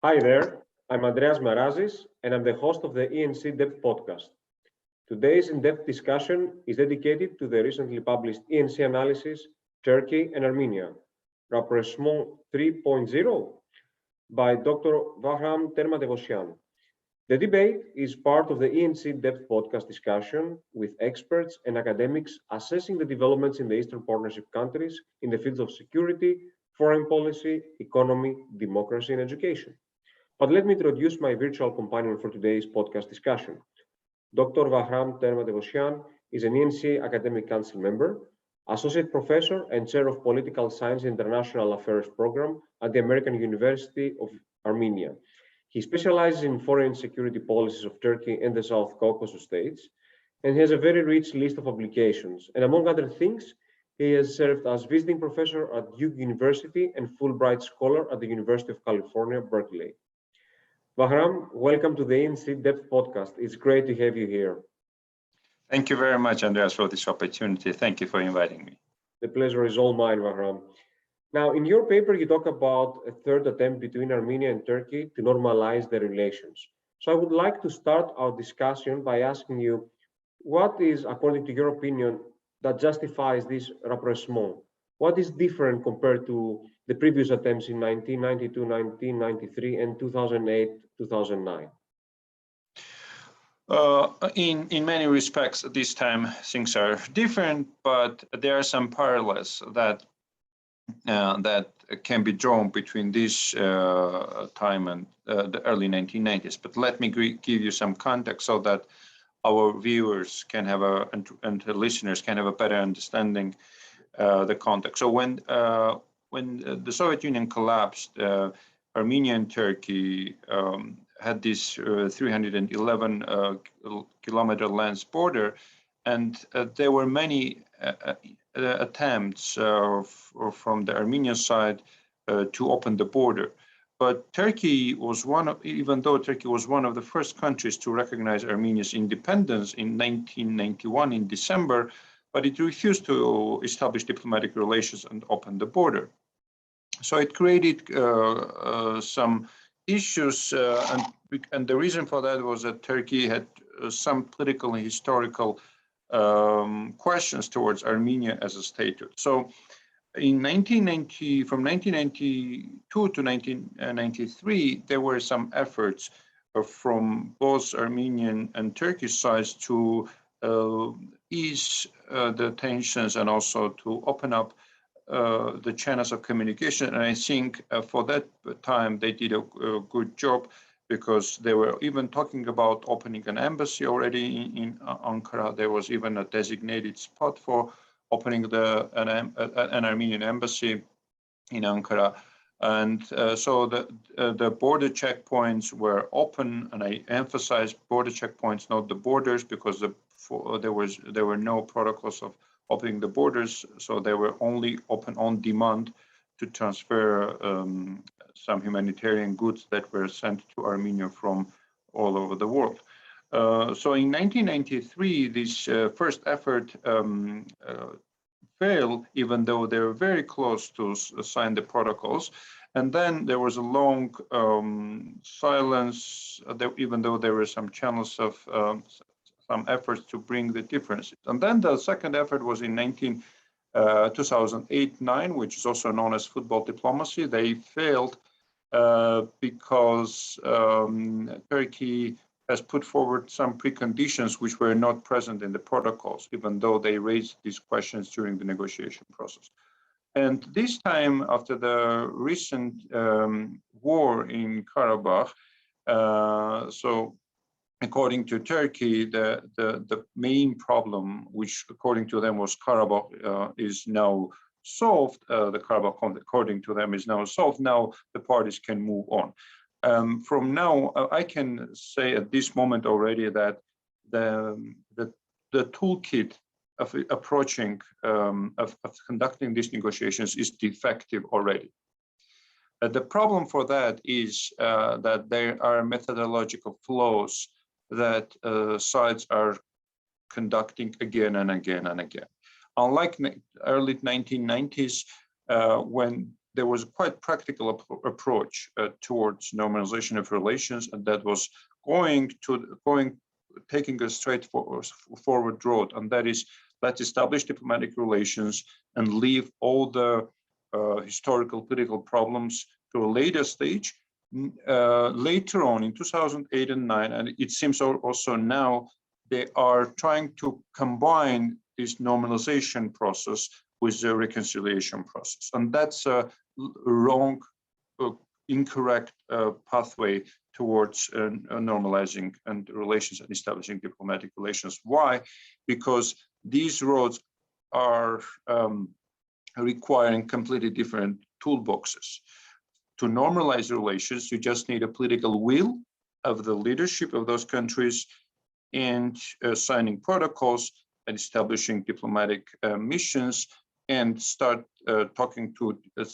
Hi there, I'm Andreas Marazis, and I'm the host of the ENC Depth podcast. Today's in-depth discussion is dedicated to the recently published ENC Analysis, Turkey and Armenia, Rapprochement 3.0 by Dr. Bahram Ter-Matevosyan. The debate is part of the ENC Depth podcast discussion with experts and academics assessing the developments in the Eastern Partnership countries in the fields of security, foreign policy, economy, democracy, and education. But let me introduce my virtual companion for today's podcast discussion. Dr. Bahram Ter-Matevosyan is an ENC Academic Council member, Associate Professor and Chair of Political Science and International Affairs Program at the American University of Armenia. He specializes in foreign security policies of Turkey and the South Caucasus states, and has a very rich list of publications. And among other things, he has served as visiting professor at Duke University and Fulbright Scholar at the University of California, Berkeley. Bahram, welcome to the ENC Depth podcast. It's great to have you here. Thank you very much, Andreas, for this opportunity. Thank you for inviting me. The pleasure is all mine, Bahram. Now, in your paper, you talk about a third attempt between Armenia and Turkey to normalize their relations. So I would like to start our discussion by asking you, what is, according to your opinion, that justifies this rapprochement? What is different compared to the previous attempts in 1992, 1993, and 2008, 2009? In many respects, this time things are different, but there are some parallels that can be drawn between this time and the early 1990s. But let me give you some context so that our viewers can have and listeners can have a better understanding the context. So when the Soviet Union collapsed, Armenia and Turkey had this 311 kilometer land border, and there were many attempts from the Armenian side to open the border. But Turkey was even though Turkey was one of the first countries to recognize Armenia's independence in 1991 in December, but it refused to establish diplomatic relations and open the border. So it created some issues, and the reason for that was that Turkey had some political and historical questions towards Armenia as a state. So from 1992 to 1993, there were some efforts from both Armenian and Turkish sides to ease the tensions and also to open up the channels of communication. And I think for that time, they did a good job, because they were even talking about opening an embassy already in Ankara. There was even a designated spot for opening an Armenian embassy in Ankara. And so the border checkpoints were open, and I emphasize border checkpoints, not the borders, because there were no protocols of opening the borders, so they were only open on demand to transfer some humanitarian goods that were sent to Armenia from all over the world. So in 1993, this first effort failed, even though they were very close to sign the protocols. And then there was a long silence, even though there were some channels of some efforts to bring the differences. And then the second effort was in 2008-9, which is also known as football diplomacy. They failed because Turkey has put forward some preconditions which were not present in the protocols, even though they raised these questions during the negotiation process. And this time, after the recent war in Karabakh, so according to Turkey, the main problem, which according to them was Karabakh, is now solved. The Karabakh conflict, according to them, is now solved. Now the parties can move on. From now, I can say at this moment already that the toolkit of approaching, of conducting these negotiations is defective already. The problem for that is that there are methodological flaws that sides are conducting again and again and again. Unlike early 1990s, when there was a quite practical approach towards normalization of relations, and that was taking a straightforward road, and that is, let's establish diplomatic relations and leave all the historical political problems to a later stage. Later on in 2008 and 2009, and it seems also now, they are trying to combine this normalization process with the reconciliation process. And that's a wrong, incorrect pathway towards normalizing and relations and establishing diplomatic relations. Why? Because these roads are requiring completely different toolboxes. To normalize relations, you just need a political will of the leadership of those countries and signing protocols and establishing diplomatic missions and start talking to the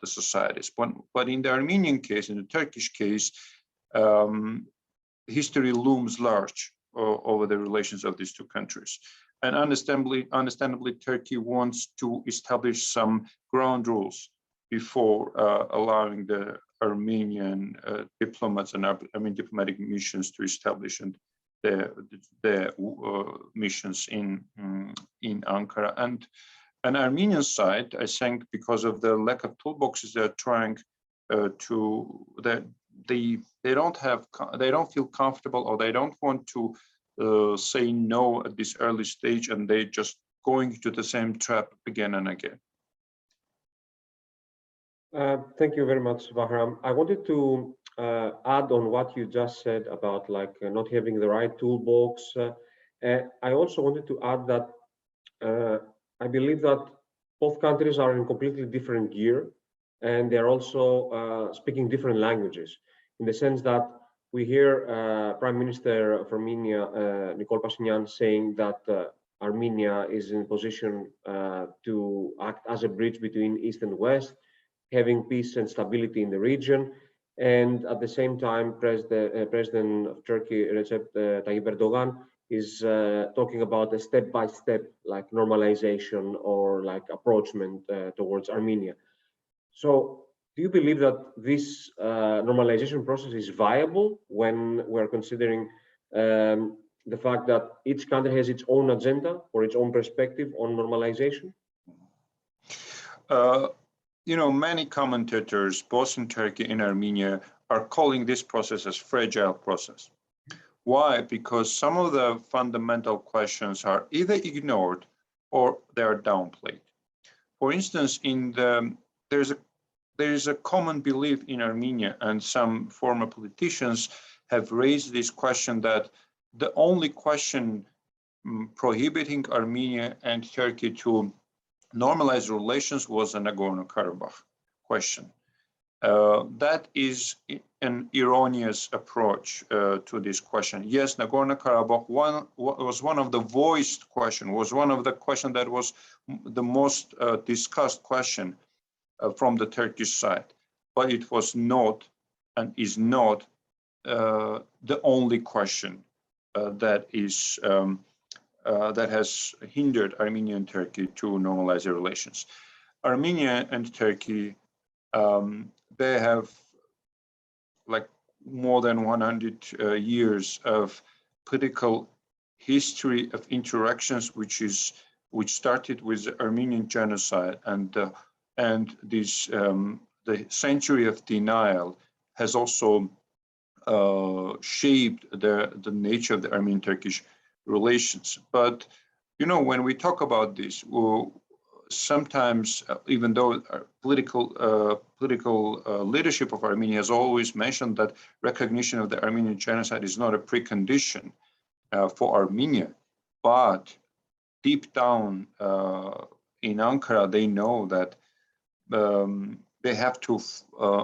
societies. But in the Armenian case, in the Turkish case, history looms large over the relations of these two countries. And understandably, Turkey wants to establish some ground rules before allowing the Armenian diplomats and diplomatic missions to establish the missions in Ankara. And an Armenian side, I think, because of the lack of toolboxes, they're trying they don't feel comfortable, or they don't want to say no at this early stage, and they just going to the same trap again and again. Thank you very much, Bahram. I wanted to add on what you just said about not having the right toolbox. I also wanted to add that I believe that both countries are in completely different gear, and they're also speaking different languages, in the sense that we hear Prime Minister of Armenia, Nikol Pashinyan, saying that Armenia is in position to act as a bridge between East and West, having peace and stability in the region. And at the same time, President of Turkey, Recep Tayyip Erdogan, is talking about a step-by-step normalization or approachment towards Armenia. So do you believe that this normalization process is viable when we're considering the fact that each country has its own agenda or its own perspective on normalization? Many commentators, both in Turkey and Armenia, are calling this process as fragile process. Why? Because some of the fundamental questions are either ignored or they are downplayed. For instance, there is a common belief in Armenia, and some former politicians have raised this question, that the only question prohibiting Armenia and Turkey to normalize relations was the Nagorno Karabakh question. That is an erroneous approach to this question. Yes, Nagorno Karabakh was one of the voiced questions, was one of the questions that was the most discussed question from the Turkish side, but it was not and is not the only question that has hindered Armenia and Turkey to normalize their relations. Armenia and Turkey, they have more than 100 years of political history of interactions, which started with the Armenian genocide, and this the century of denial has also shaped the nature of the Armenian-Turkish relations. But when we talk about this, sometimes, even though political leadership of Armenia has always mentioned that recognition of the Armenian genocide is not a precondition for Armenia, but deep down in Ankara, they know that they have to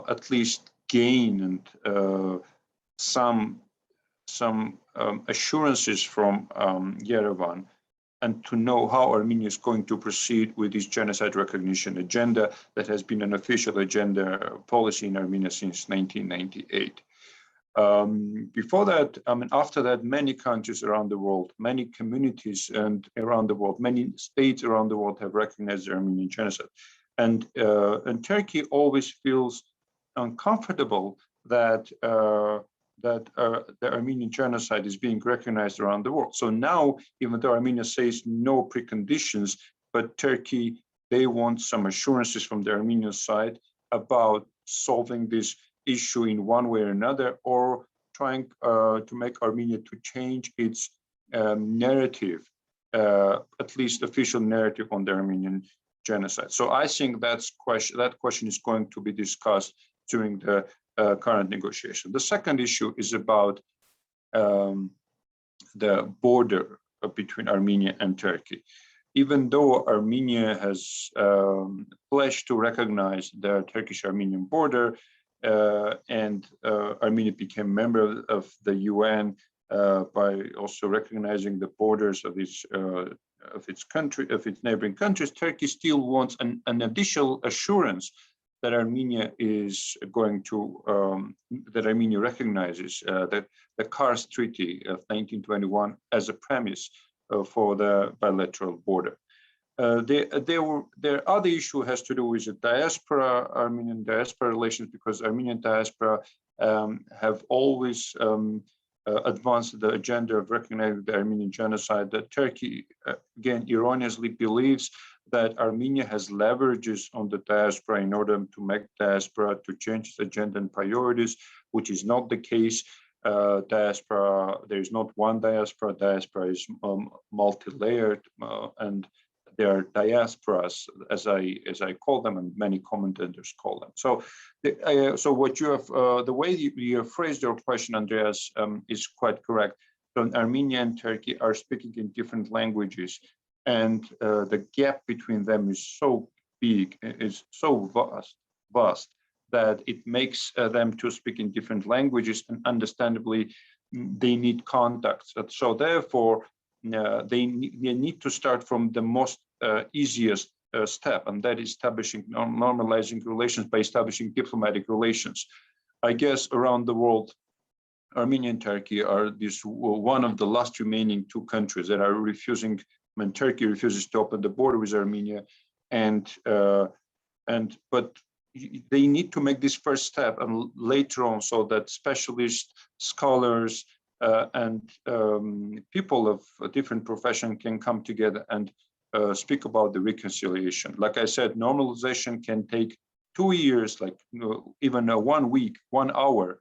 at least gain some assurances from Yerevan, and to know how Armenia is going to proceed with this genocide recognition agenda that has been an official agenda policy in Armenia since 1998. Before that, after that, many countries around the world, many communities around the world, many states around the world have recognized the Armenian genocide. And Turkey always feels uncomfortable that the Armenian genocide is being recognized around the world. So now, even though Armenia says no preconditions, but Turkey, they want some assurances from the Armenian side about solving this issue in one way or another, or trying to make Armenia to change its narrative, at least official narrative on the Armenian genocide. So I think that question is going to be discussed during the current negotiation. The second issue is about the border between Armenia and Turkey. Even though Armenia has pledged to recognize the Turkish-Armenian border, and Armenia became member of the UN by also recognizing the borders of its neighboring countries, Turkey still wants an additional assurance that Armenia is going to that Armenia recognizes the Kars Treaty of 1921 as a premise for the bilateral border. Their other issue has to do with the diaspora, Armenian diaspora relations, because Armenian diaspora have always advanced the agenda of recognizing the Armenian genocide. That Turkey, again, erroneously believes that Armenia has leverages on the diaspora in order to make diaspora to change its agenda and priorities, which is not the case. Diaspora, there is not one diaspora. Diaspora is multi-layered, and they are diasporas, as I call them, and many commentators call them. So, so what you have, the way you have phrased your question, Andreas, is quite correct. So Armenia and Turkey are speaking in different languages, and the gap between them is so big, is so vast that it makes them to speak in different languages, and understandably, they need contacts. So therefore, they need to start from the most easiest step, and that is establishing, normalizing relations by establishing diplomatic relations. I guess around the world, Armenia and Turkey are one of the last remaining two countries that are refusing. When Turkey refuses to open the border with Armenia, but they need to make this first step, and later on, so that specialists, scholars, and people of a different profession can come together and speak about the reconciliation. Like I said, normalization can take 2 years, like even 1 week, 1 hour.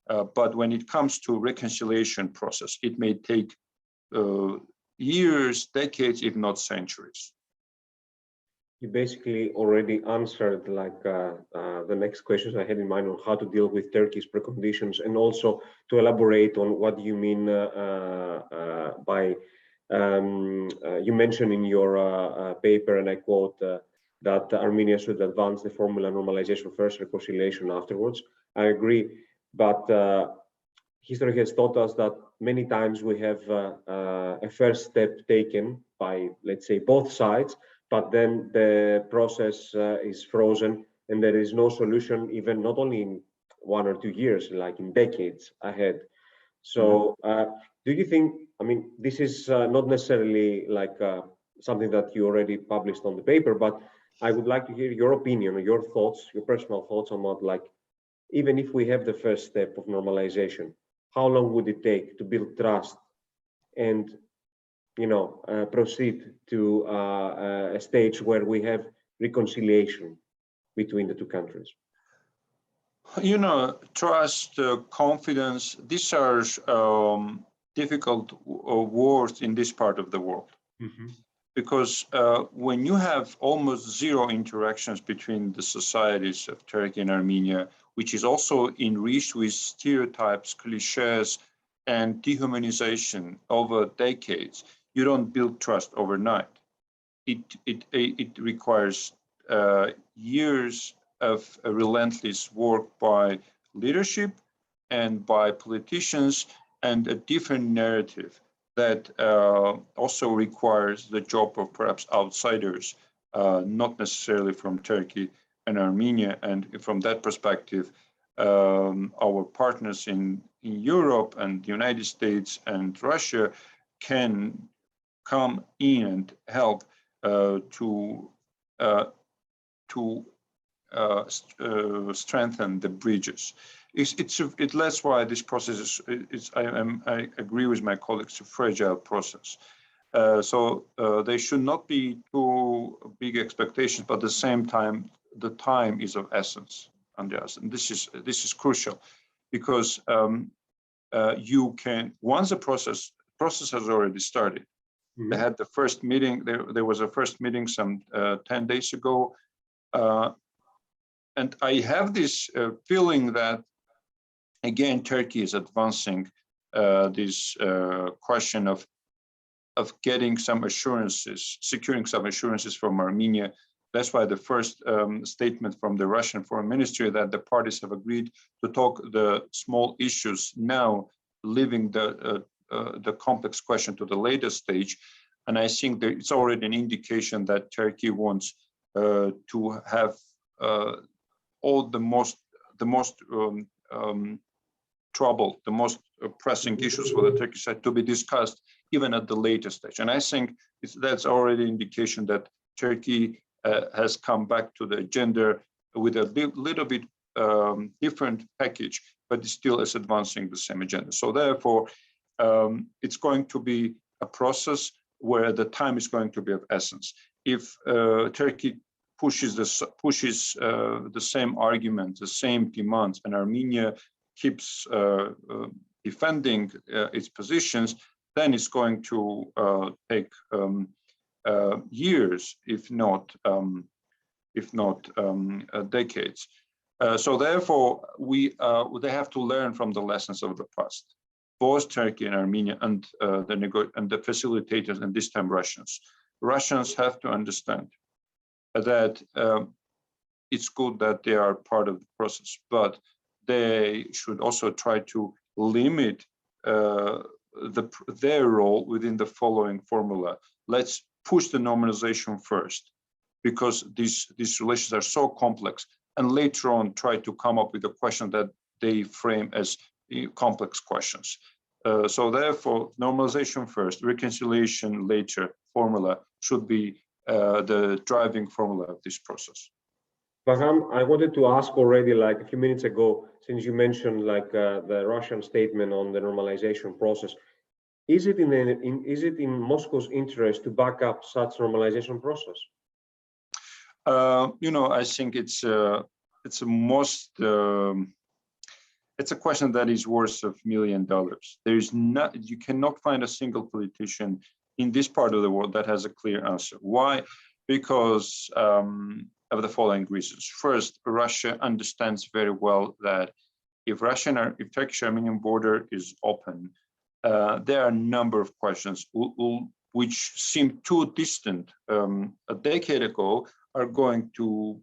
But when it comes to reconciliation process, it may take years, decades, if not centuries. You basically already answered like the next questions I had in mind on how to deal with Turkey's preconditions, and also to elaborate on what you mean by, you mentioned in your paper, and I quote, that Armenia should advance the formula normalization first, reconciliation afterwards. I agree, but history has taught us that many times we have a first step taken by, let's say, both sides, but then the process is frozen and there is no solution, even not only in 1 or 2 years, like in decades ahead. So do you think, I mean, this is not necessarily like something that you already published on the paper, but I would like to hear your opinion or your thoughts, your personal thoughts on what, like, even if we have the first step of normalization, how long would it take to build trust and, you know, proceed to a stage where we have reconciliation between the two countries? You know, trust, confidence, these are difficult words in this part of the world. Mm-hmm. Because when you have almost zero interactions between the societies of Turkey and Armenia, which is also enriched with stereotypes, cliches, and dehumanization over decades, you don't build trust overnight. It requires years of relentless work by leadership and by politicians, and a different narrative that also requires the job of perhaps outsiders, not necessarily from Turkey and Armenia. And from that perspective, our partners in Europe and the United States and Russia can come in and help to to strengthen the bridges. That's why this process I agree with my colleagues, a fragile process. So there should not be too big expectations, but at the same time, the time is of essence. And this is crucial, because you can, once the process has already started. Mm-hmm. They had the first meeting. There was a first meeting some 10 days ago, and I have this feeling that again Turkey is advancing this question of getting some assurances, securing some assurances from Armenia. That's why the first statement from the Russian Foreign Ministry that the parties have agreed to talk the small issues now, leaving the complex question to the later stage. And I think that it's already an indication that Turkey wants to have all the most troubled, the most pressing issues for the Turkish side to be discussed even at the later stage. And I think that's already an indication that Turkey has come back to the agenda with a little bit different package, but it still is advancing the same agenda. So therefore, it's going to be a process where the time is going to be of essence. If Turkey pushes the same argument, the same demands, and Armenia keeps defending its positions, then it's going to take years, if not decades. So therefore, they have to learn from the lessons of the past. Both Turkey and Armenia and the facilitators, and this time Russians. Russians have to understand that it's good that they are part of the process, but they should also try to limit their role within the following formula. Let's push the normalization first, because these relations are so complex, and later on try to come up with a question that they frame as complex questions. So therefore, normalization first, reconciliation later formula should be the driving formula of this process. Vaham, I wanted to ask already, like a few minutes ago, since you mentioned like the Russian statement on the normalization process, is it in Moscow's interest to back up such normalization process? I think it's a question that is worth $1 million. You cannot find a single politician in this part of the world that has a clear answer. Why? Because of the following reasons. First, Russia understands very well that if Turkish-Armenian border is open, there are a number of questions which seemed too distant a decade ago are going to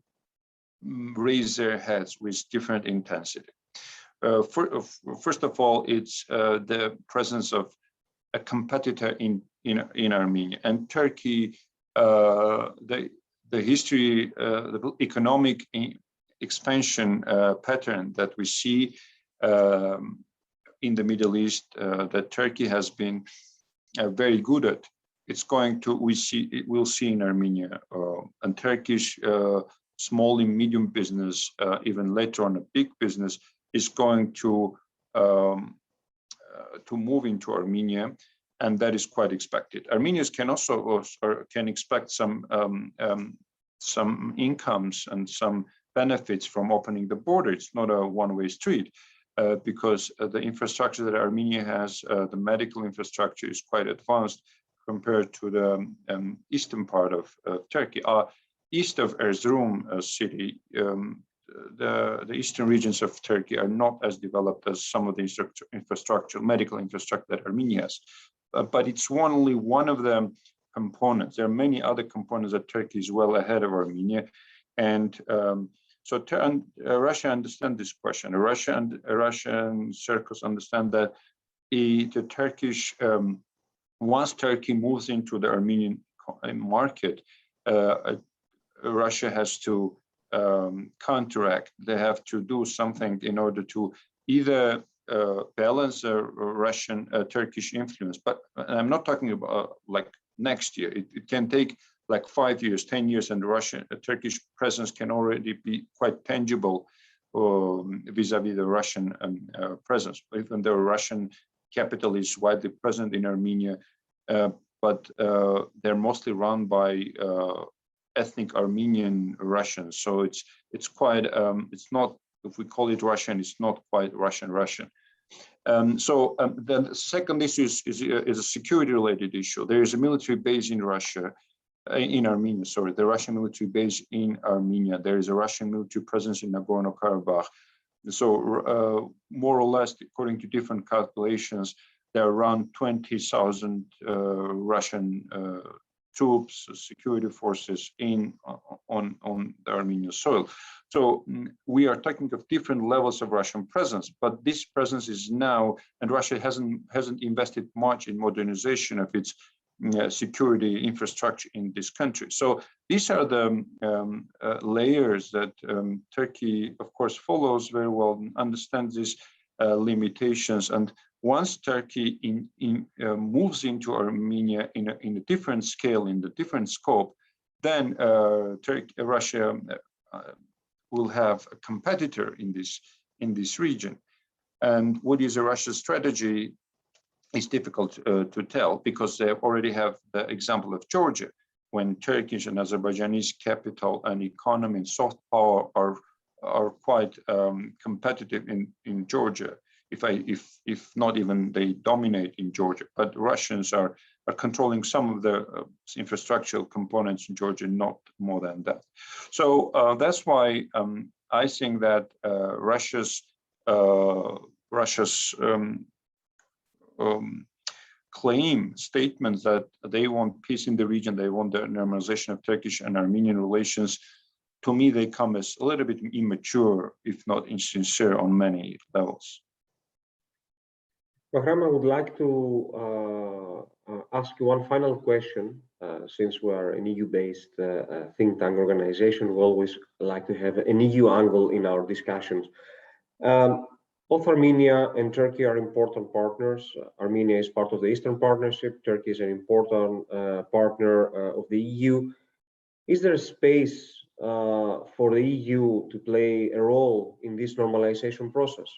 raise their heads with different intensity. First of all, it's the presence of a competitor in Armenia, and Turkey. The history, the economic expansion pattern that we see in the Middle East, that Turkey has been very good at. We'll see in Armenia, and Turkish small and medium business, even later on a big business, is going to move into Armenia, and that is quite expected. Armenians can also expect some incomes and some benefits from opening the border. It's not a one-way street, because the infrastructure that Armenia has, the medical infrastructure, is quite advanced compared to the eastern part of Turkey. East of Erzurum city, the eastern regions of Turkey are not as developed as some of the medical infrastructure that Armenia has. But it's only one of the components. There are many other components that Turkey is well ahead of Armenia. And so Russia understands this question. Russian circles understand that the Turkish, once Turkey moves into the Armenian market, Russia has to counteract. They have to do something in order to either balance Russian Turkish influence. But I'm not talking about like next year. It can take like 5 years, 10 years, and Turkish presence can already be quite tangible vis-a-vis the Russian presence. Even though Russian capital is widely present in Armenia, but they're mostly run by ethnic Armenian Russians. So it's quite it's not, if we call it Russian, it's not quite Russian. The second issue is a security-related issue. There is a military base in Russia, in Armenia. Sorry, the Russian military base in Armenia. There is a Russian military presence in Nagorno Karabakh. So more or less, according to different calculations, there are around 20,000 Russian troops, security forces on the Armenian soil. So we are talking of different levels of Russian presence, but this presence is now, and Russia hasn't invested much in modernization of its security infrastructure in this country. So these are the layers that Turkey, of course, follows very well and understands these limitations. And once Turkey moves into Armenia in a different scale, in the different scope, then Russia will have a competitor in this region. And what is Russia's strategy is difficult to tell, because they already have the example of Georgia, when Turkish and Azerbaijani capital and economy and soft power are quite competitive in Georgia. If not even they dominate in Georgia, but Russians are controlling some of the infrastructural components in Georgia, not more than that. So that's why I think that Russia's claim statements that they want peace in the region, they want the normalization of Turkish and Armenian relations, to me they come as a little bit immature, if not insincere, on many levels. Bahram, I would like to ask you one final question. Since we are an EU-based think tank organization, we always like to have an EU angle in our discussions. Both Armenia and Turkey are important partners. Armenia is part of the Eastern Partnership. Turkey is an important partner of the EU. Is there a space for the EU to play a role in this normalization process?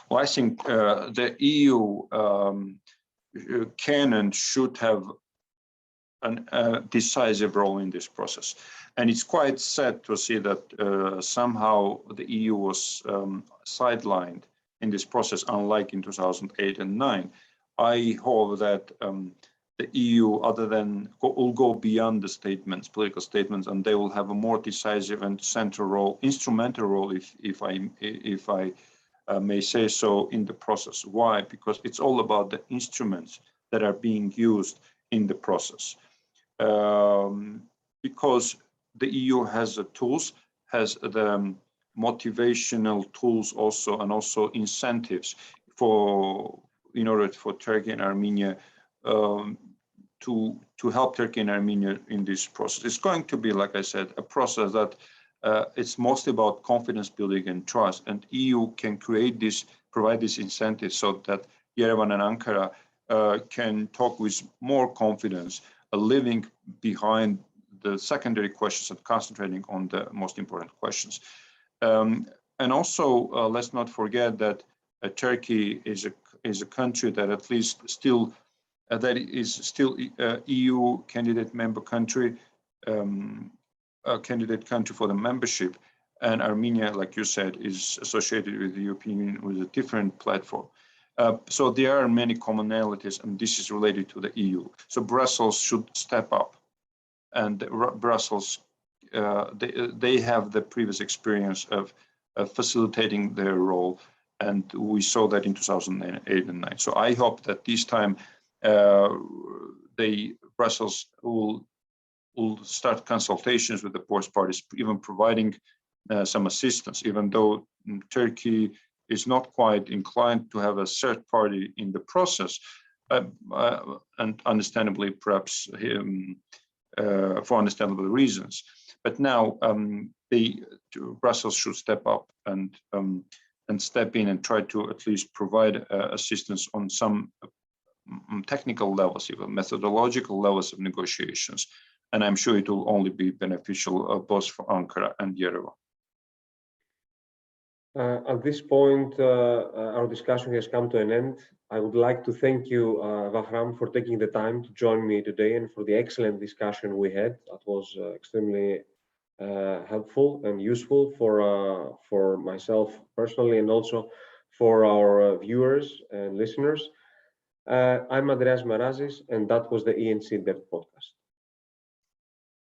Well, I think the EU can and should have a decisive role in this process. And it's quite sad to see that somehow the EU was sidelined in this process, unlike in 2008 and 2009. I hope that the EU, other than will go beyond the statements, political statements, and they will have a more decisive and central role, instrumental role, if I may say so, in the process. Why? Because it's all about the instruments that are being used in the process. Because the EU has the tools, has the motivational tools also, and also incentives in order for Turkey and Armenia to help Turkey and Armenia in this process. It's going to be, like I said, a process that it's mostly about confidence building and trust, and EU can provide these incentives so that Yerevan and Ankara can talk with more confidence, living behind the secondary questions and concentrating on the most important questions. And also, let's not forget that Turkey is a country that at least still EU candidate member country, candidate country for the membership, and Armenia, like you said, is associated with the European Union with a different platform. So there are many commonalities, and this is related to the EU. So Brussels should step up, and Brussels, they have the previous experience of facilitating their role, and we saw that in 2008 and 2009. So I hope that this time Brussels will start consultations with the both parties, even providing some assistance, even though Turkey is not quite inclined to have a third party in the process, and understandably, perhaps for understandable reasons. But now Brussels should step up and step in and try to at least provide assistance on some technical levels, even methodological levels of negotiations, And I'm sure it will only be beneficial both for Ankara and Yerevan. At this point, our discussion has come to an end. I would like to thank you, Vahram, for taking the time to join me today and for the excellent discussion we had. That was extremely helpful and useful for myself personally and also for our viewers and listeners. I'm Andreas Marazis, and that was the ENC Dev Podcast.